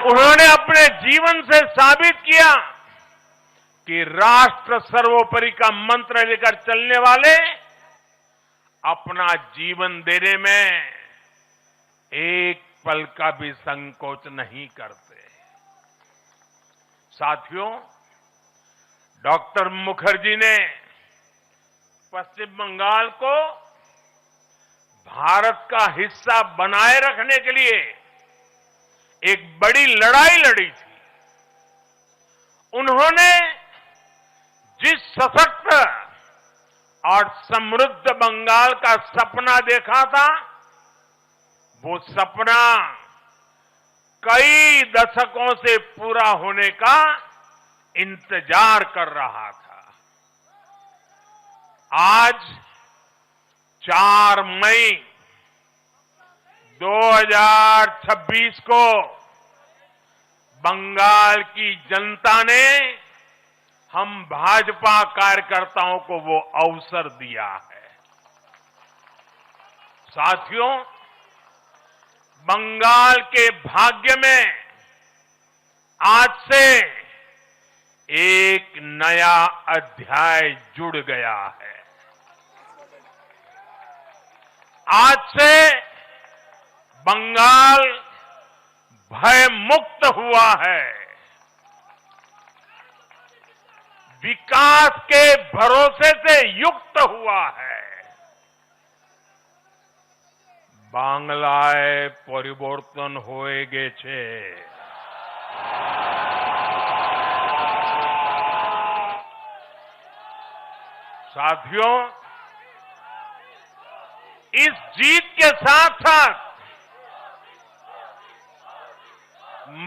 उन्होंने अपने जीवन से साबित किया कि राष्ट्र सर्वोपरि का मंत्र लेकर चलने वाले अपना जीवन देने में एक पल का भी संकोच नहीं करते। साथियों, डॉक्टर मुखर्जी ने पश्चिम बंगाल को भारत का हिस्सा बनाए रखने के लिए एक बड़ी लड़ाई लड़ी थी। उन्होंने जिस सशक्त और समृद्ध बंगाल का सपना देखा था, वो सपना कई दशकों से पूरा होने का इंतजार कर रहा था। आज 4 मई 2026 को बंगाल की जनता ने हम भाजपा कार्यकर्ताओं को वो अवसर दिया है। साथियों, बंगाल के भाग्य में आज से एक नया अध्याय जुड़ गया है। आज से बंगाल भय मुक्त हुआ है, विकास के भरोसे से युक्त हुआ है। बांग्लाय परिवर्तन होए गेछे। साथियों, इस जीत के साथ साथ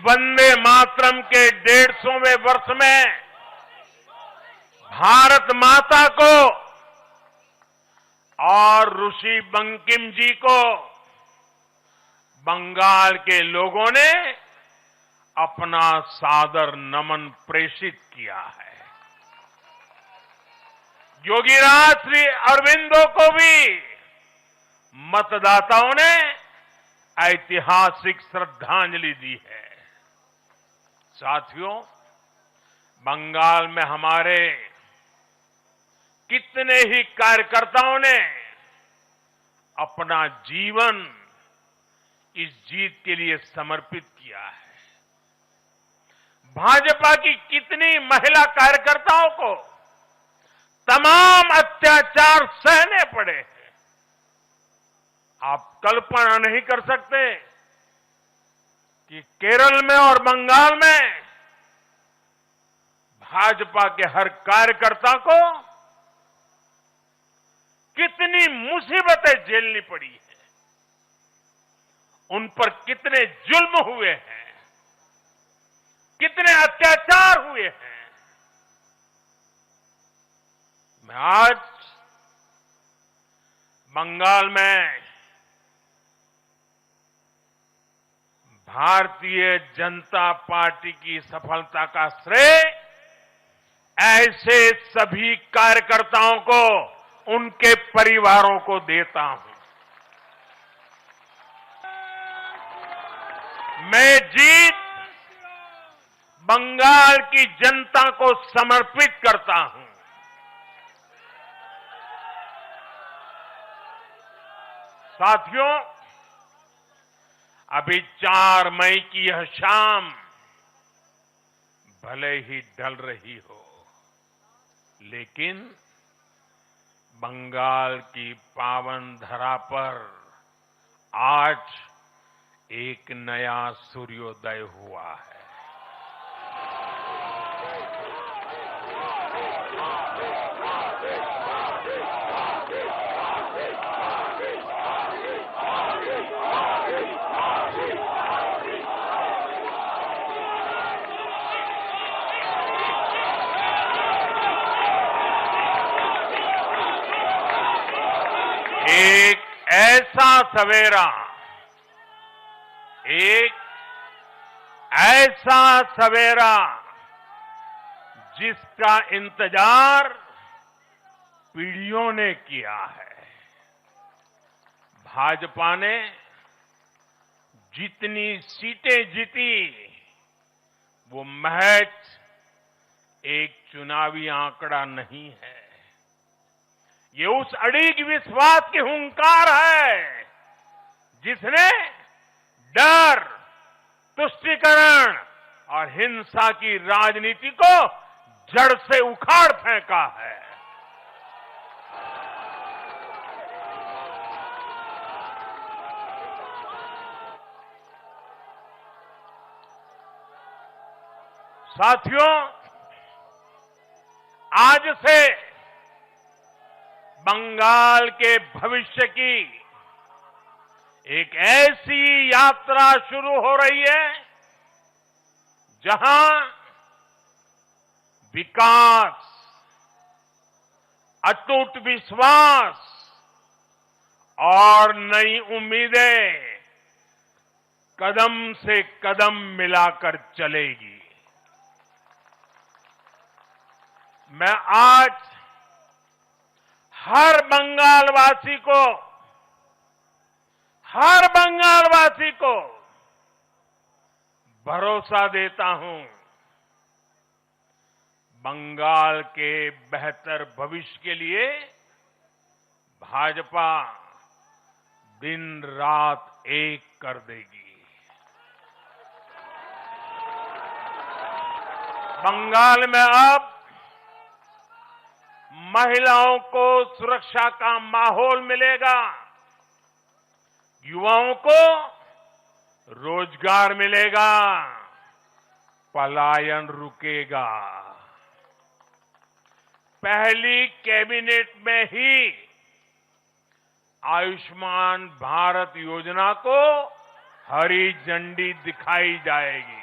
वंदे मातरम के 150वें वर्ष में भारत माता को और ऋषि बंकिम जी को बंगाल के लोगों ने अपना सादर नमन प्रेषित किया है। योगीराज श्री अरविंदो को भी मतदाताओं ने ऐतिहासिक श्रद्धांजलि दी है। साथियों, बंगाल में हमारे कितने ही कार्यकर्ताओं ने अपना जीवन इस जीत के लिए समर्पित किया है। भाजपा की कितनी महिला कार्यकर्ताओं को तमाम अत्याचार सहने पड़े हैं। आप कल्पना नहीं कर सकते कि केरल में और बंगाल में भाजपा के हर कार्यकर्ता को कितनी मुसीबतें झेलनी पड़ी है, उन पर कितने जुल्म हुए हैं, कितने अत्याचार हुए हैं। मैं आज बंगाल में भारतीय जनता पार्टी की सफलता का श्रेय ऐसे सभी कार्यकर्ताओं को, उनके परिवारों को देता हूं। मैं जीत बंगाल की जनता को समर्पित करता हूं। साथियों, अभी 4 मई की यह शाम भले ही ढल रही हो, लेकिन बंगाल की पावन धरा पर आज एक नया सूर्योदय हुआ है। एक ऐसा सवेरा, एक ऐसा सवेरा जिसका इंतजार पीढ़ियों ने किया है। भाजपा ने जितनी सीटें जीती, वो महज एक चुनावी आंकड़ा नहीं है। ये उस अड़िग विश्वास की हुंकार है जिसने डर, तुष्टीकरण और हिंसा की राजनीति को जड़ से उखाड़ फेंका है। साथियों, आज से बंगाल के भविष्य की एक ऐसी यात्रा शुरू हो रही है जहां विकास, अटूट विश्वास और नई उम्मीदें कदम से कदम मिलाकर चलेगी। मैं आज हर बंगालवासी को भरोसा देता हूं, बंगाल के बेहतर भविष्य के लिए भाजपा दिन रात एक कर देगी। बंगाल में अब महिलाओं को सुरक्षा का माहौल मिलेगा, युवाओं को रोजगार मिलेगा, पलायन रुकेगा। पहली कैबिनेट में ही आयुष्मान भारत योजना को हरी झंडी दिखाई जाएगी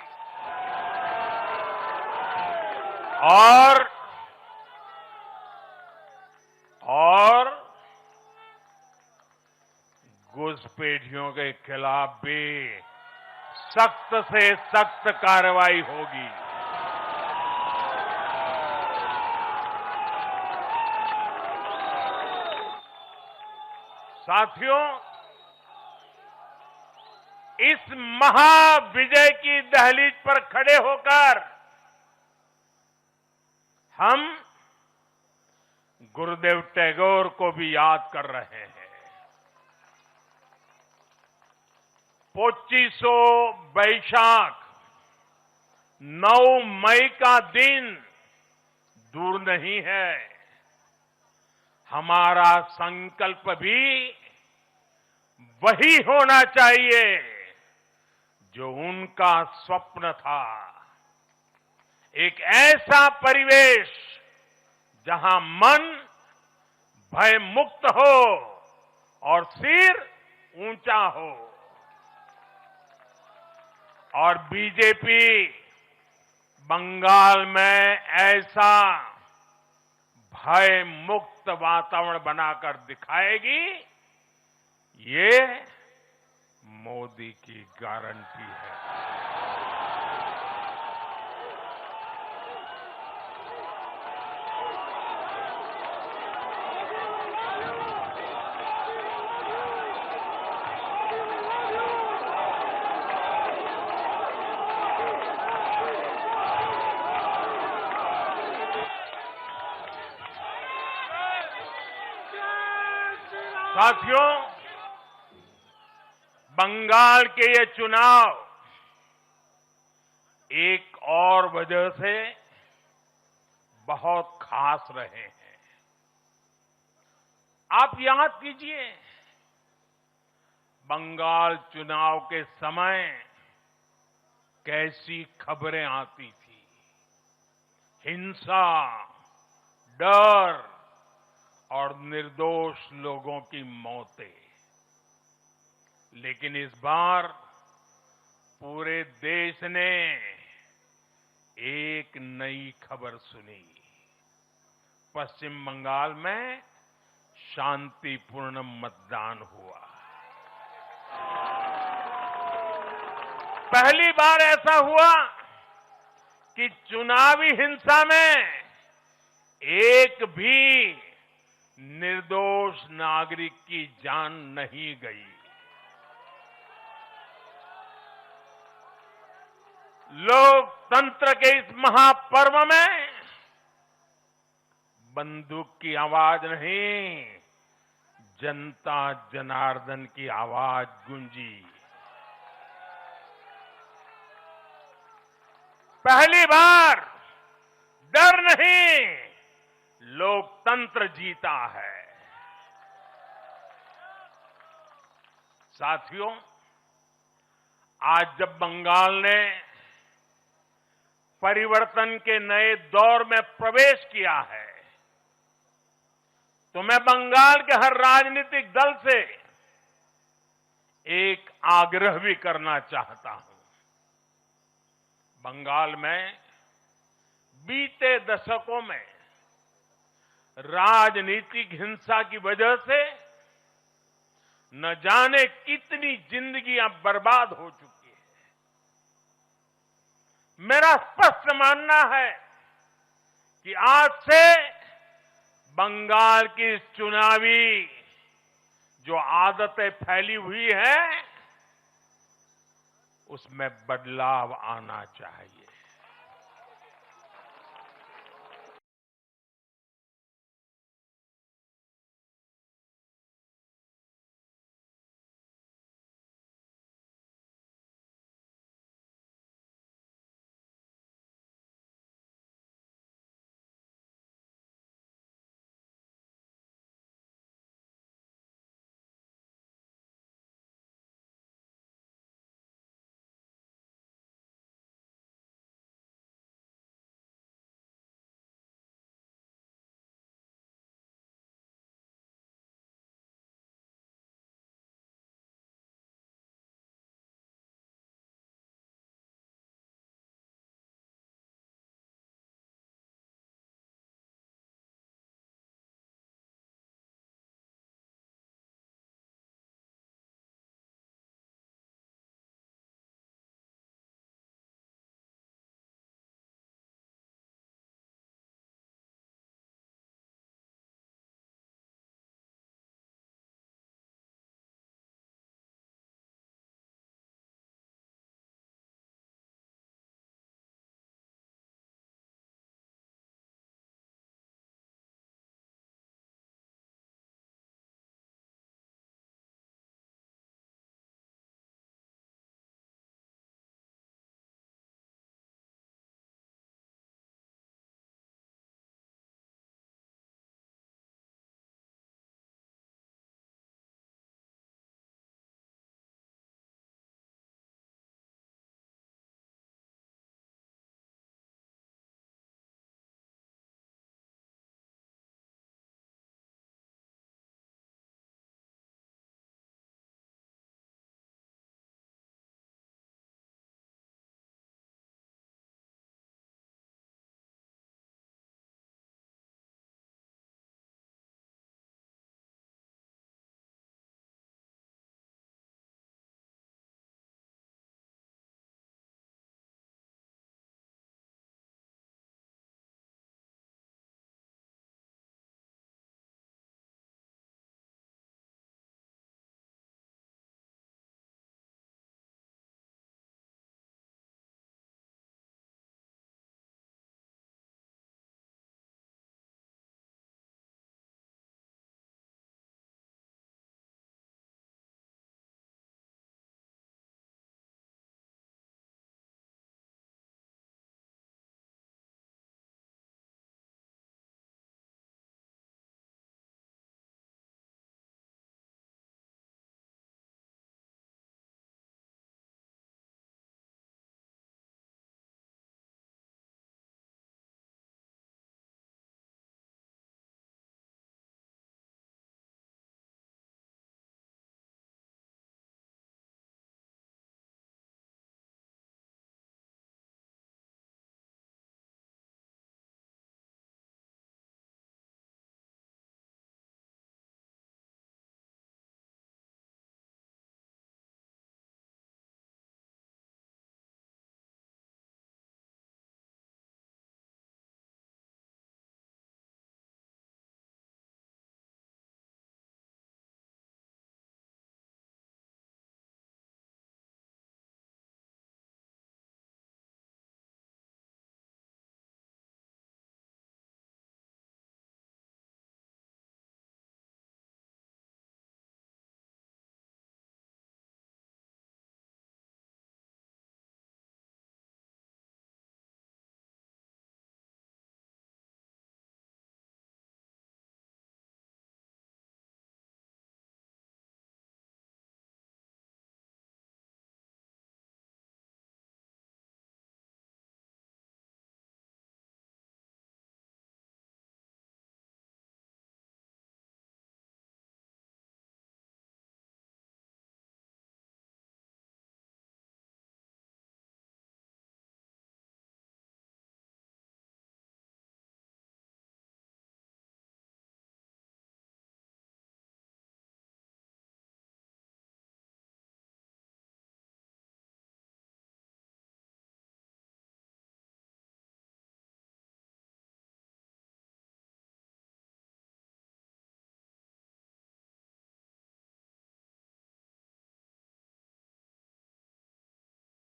और घुसपैठियों के खिलाफ भी सख्त से सख्त कार्रवाई होगी। साथियों, इस महाविजय की दहलीज पर खड़े होकर हम गुरुदेव टैगोर को भी याद कर रहे हैं। पोचिशो बैशाख 9 मई का दिन दूर नहीं है। हमारा संकल्प भी वही होना चाहिए जो उनका स्वप्न था। एक ऐसा परिवेश जहां मन भय मुक्त हो और सिर ऊंचा हो। और बीजेपी बंगाल में ऐसा भय मुक्त वातावरण बनाकर दिखाएगी, ये मोदी की गारंटी है। साथियों, बंगाल के ये चुनाव एक और वजह से बहुत खास रहे हैं। आप याद कीजिए, बंगाल चुनाव के समय कैसी खबरें आती थी। हिंसा, डर और निर्दोष लोगों की मौतें। लेकिन इस बार पूरे देश ने एक नई खबर सुनी। पश्चिम बंगाल में शांतिपूर्ण मतदान हुआ। पहली बार ऐसा हुआ कि चुनावी हिंसा में एक भी निर्दोष नागरिक की जान नहीं गई। लोकतंत्र के इस महापर्व में बंदूक की आवाज नहीं, जनता जनार्दन की आवाज गूंजी। पहली बार डर नहीं, लोकतंत्र जीता है। साथियों, आज जब बंगाल ने परिवर्तन के नए दौर में प्रवेश किया है, तो मैं बंगाल के हर राजनीतिक दल से एक आग्रह भी करना चाहता हूं। बंगाल में बीते दशकों में राजनीतिक हिंसा की वजह से न जाने कितनी जिंदगियां बर्बाद हो चुकी है। मेरा स्पष्ट मानना है कि आज से बंगाल की चुनावी जो आदतें फैली हुई हैं, उसमें बदलाव आना चाहिए।